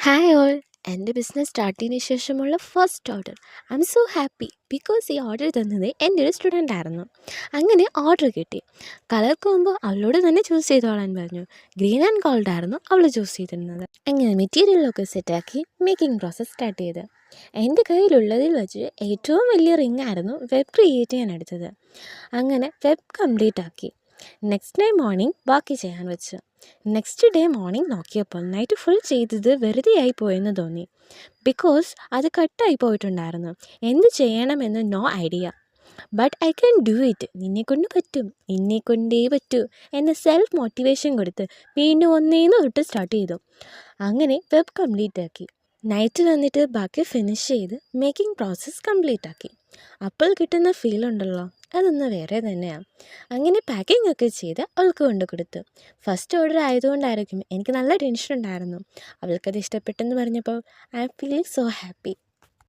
Hi all, എൻ്റെ business start ചെയ്തതിന് ശേഷമുള്ള first order. I M so happy because ഈ ഓർഡർ തന്നത് എൻ്റെ ഒരു സ്റ്റുഡൻ്റ് ആയിരുന്നു. അങ്ങനെ ഓർഡർ കിട്ടി. കളർ കോമ്പോ അവളോട് തന്നെ ചൂസ് ചെയ്തോളാൻ പറഞ്ഞു. ഗ്രീൻ ആൻഡ് ഗോൾഡ് ആയിരുന്നു അവൾ ചൂസ് ചെയ്തിരുന്നത്. അങ്ങനെ മെറ്റീരിയലൊക്കെ സെറ്റാക്കി മേക്കിംഗ് പ്രോസസ്സ് സ്റ്റാർട്ട് ചെയ്ത് എൻ്റെ കയ്യിലുള്ളതിൽ വെച്ച് ഏറ്റവും വലിയ റിംഗ് ആയിരുന്നു വെബ് ക്രിയേറ്റ് ചെയ്യാൻ എടുത്തത്. അങ്ങനെ വെബ് കംപ്ലീറ്റ് ആക്കി. നെക്സ്റ്റ് ഡേ മോർണിംഗ് ബാക്കി ചെയ്യാൻ വെച്ചു. നെക്സ്റ്റ് ഡേ മോർണിംഗ് നോക്കിയപ്പോൾ നൈറ്റ് ഫുൾ ചെയ്തത് വെറുതെ ആയി പോയെന്ന് തോന്നി. ബിക്കോസ് അത് കട്ടായി പോയിട്ടുണ്ടായിരുന്നു. എന്ത് ചെയ്യണമെന്ന് no idea. But I can do it. നിന്നെക്കൊണ്ട് പറ്റും, എന്നെക്കൊണ്ടേ പറ്റൂ എന്ന സെൽഫ് മോട്ടിവേഷൻ കൊടുത്ത് വീണ്ടും ഒന്നേന്ന് തൊട്ട് സ്റ്റാർട്ട് ചെയ്തു. അങ്ങനെ വെബ് കംപ്ലീറ്റ് ആക്കി. നൈറ്റ് വന്നിട്ട് ബാക്കി ഫിനിഷ് ചെയ്ത് മേക്കിംഗ് പ്രോസസ്സ് കംപ്ലീറ്റ് ആക്കി. അപ്പോൾ കിട്ടുന്ന ഫീൽ ഉണ്ടല്ലോ, അതൊന്ന് വേറെ തന്നെയാണ്. അങ്ങനെ പാക്കിംഗ് ഒക്കെ ചെയ്ത് അവൾക്ക് കൊണ്ട് കൊടുത്തു. ഫസ്റ്റ് ഓർഡർ ആയതുകൊണ്ടായിരിക്കും എനിക്ക് നല്ല ടെൻഷൻ ഉണ്ടായിരുന്നു. അവൾക്കത് ഇഷ്ടപ്പെട്ടെന്ന് പറഞ്ഞപ്പോൾ I am feeling so happy.